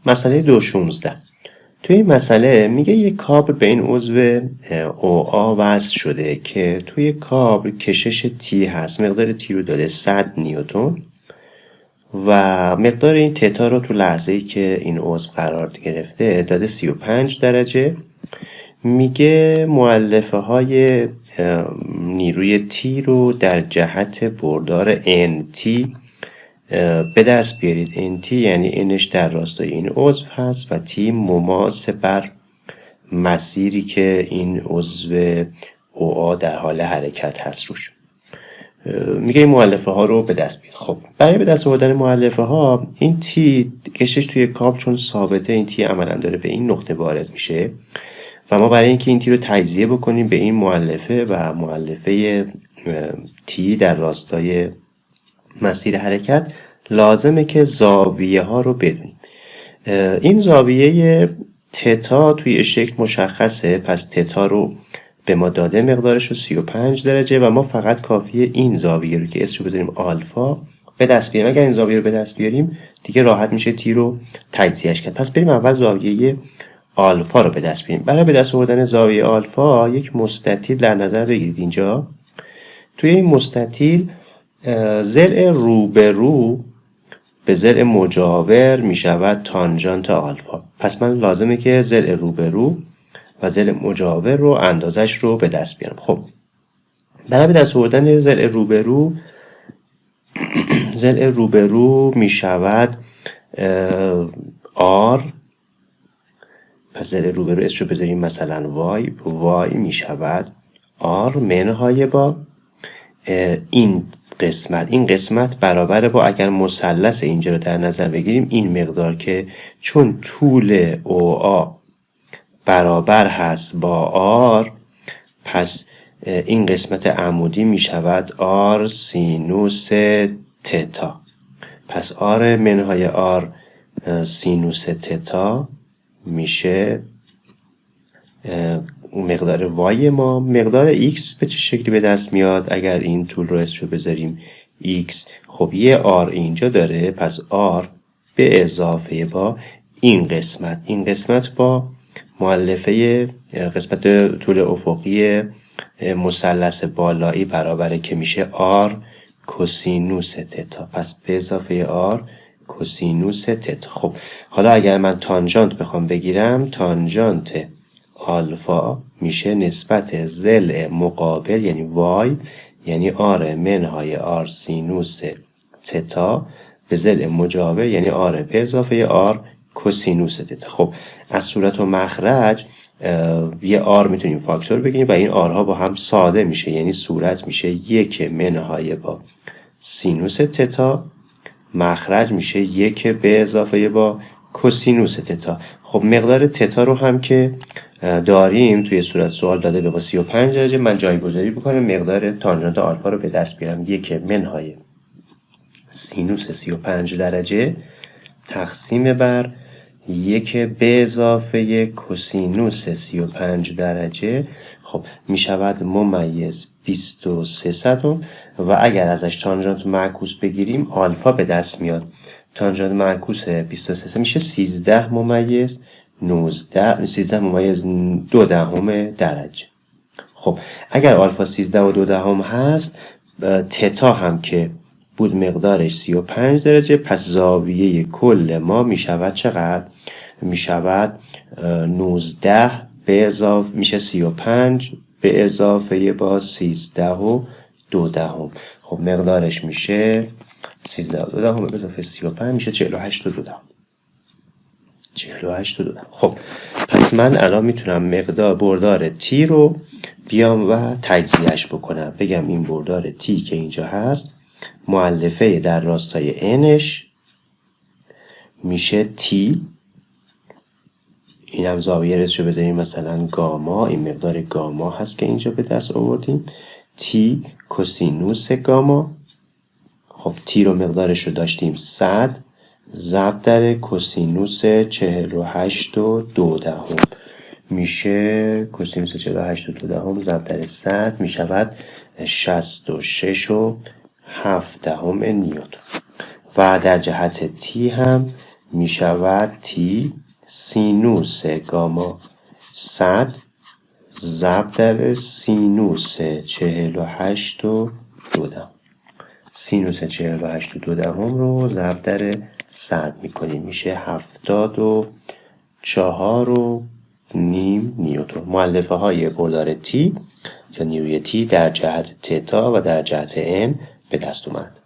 مسئله 2.16 توی این مسئله میگه یک کابل به این عضو OA وصل شده که توی کابل کشش تی هست. مقدار تی رو داده 100 نیوتن و مقدار این تتا رو تو لحظه‌ای که این عضو قرار گرفته داده 35 درجه. میگه مؤلفه های نیروی تی رو در جهت بردار NT به دست بیارید. NT یعنی Nش در راستای این عضو هست و T مماس بر مسیری که این عضو OA در حال حرکت هست روش. میگه این مؤلفه ها رو به دست بیارید. خب برای به دست آوردن مؤلفه ها این تی کشش توی کابل چون ثابته، این تی عملا داره به این نقطه وارد میشه و ما برای اینکه این تی رو تجزیه بکنیم به این مؤلفه و مؤلفه تی در راستای مسیر حرکت لازمه که زاویه ها رو بدونیم. این زاویه تتا توی شکل مشخصه، پس تتا رو به ما داده مقدارش رو 35 درجه و ما فقط کافیه این زاویه رو که اسمش رو بذاریم آلفا به دست بیاریم. اگر این زاویه رو به دست بیاریم دیگه راحت میشه تی رو تجزیهش کرد. پس بریم اول زاویه آلفا رو به دست بیاریم. برای به دست آوردن زاویه آلفا یک مستطیل در نظر بگیرید. اینجا توی این مستطیل ضلع روبرو به ضلع مجاور می شود تانژانت آلفا. پس من لازمه که ضلع روبرو و ضلع مجاور رو اندازش رو به دست بیارم. خب برای به دست آوردن ضلع روبرو ضلع روبرو می شود R. پس ضلع روبرو اسمشو بذاریم مثلا Y می شود R منهای با این قسمت برابر با، اگر مثلث اینجا رو در نظر بگیریم، این مقدار که چون طول OA برابر هست با R، پس این قسمت عمودی می شود R سینوس تتا. پس R منهای R سینوس تتا میشه مقدار وای ما. مقدار x به چه شکلی به دست میاد اگر این طول رو اسمشو بذاریم x؟ خب یه r اینجا داره، پس r به اضافه با این قسمت با مؤلفه قسمت طول افقی مثلث بالایی برابره که میشه r کوسینوس تتا. پس به اضافه r کوسینوس تتا. خب حالا اگر من تانژانت بخوام بگیرم، تانژانت آلفا میشه نسبت ضلع مقابل یعنی y یعنی r منهای r سینوس تتا به ضلع مجاور یعنی r به اضافه r کوسینوس تتا. خب از صورت و مخرج یه r میتونیم فاکتور بگیریم و این r ها با هم ساده میشه، یعنی صورت میشه 1 منهای با سینوس تتا، مخرج میشه 1 به اضافه با کوسینوس تتا. خب مقدار تتا رو هم که داریم توی صورت سوال داده به 35 درجه، من جایگذاری بکنم مقدار تانژانت آلفا رو به دست بیارم. 1 منهای سینوس 35 درجه تقسیم بر 1 به اضافه کوسینوس 35 درجه خب می شود ممیز 23 صدم و اگر ازش تانژانت معکوس بگیریم آلفا به دست میاد. تانژانت معکوس 23 میشه 13 ممیز 19 13 ممیز 2 دهم درجه. خب اگر آلفا 13 و 2 دهم هست، تتا هم که بود مقدارش 35 درجه، پس زاویه کل ما می شود چقدر؟ می شود 19 به اضافه میشه 35 به اضافه با 13 و 2 دهم. خب مقدارش میشه 13 و 2 دهم به اضافه 35 میشه 48 و 2 دهم. 48 و 2 دهم. خب پس من الان میتونم مقدار بردار تی رو بیام و تجزیهش بکنم. بگم این بردار تی که اینجا هست مؤلفه در راستای نش میشه تی، اینم زاویه رسشو بذاریم مثلا گاما، این مقدار گاما هست که اینجا به دست آوردیم، تی کوسینوس گاما. خب تی رو مقدارش رو داشتیم 100 ضرب در کوسینوس 48 و 2 دهم میشه کوسینوس 48 و 2 دهم ضرب در 100 میشود 66 و 7 دهم نیوتن و در جهت تی هم می شود تی سینوس گاما 100 ضرب در سینوس 48.2. سینوس 48.2 رو ضرب در 100 میکنیم، میشه 74.5 نیوتن. مؤلفه های پولار تی یا نیروی تی در جهت تتا و در جهت ان به دست اومد.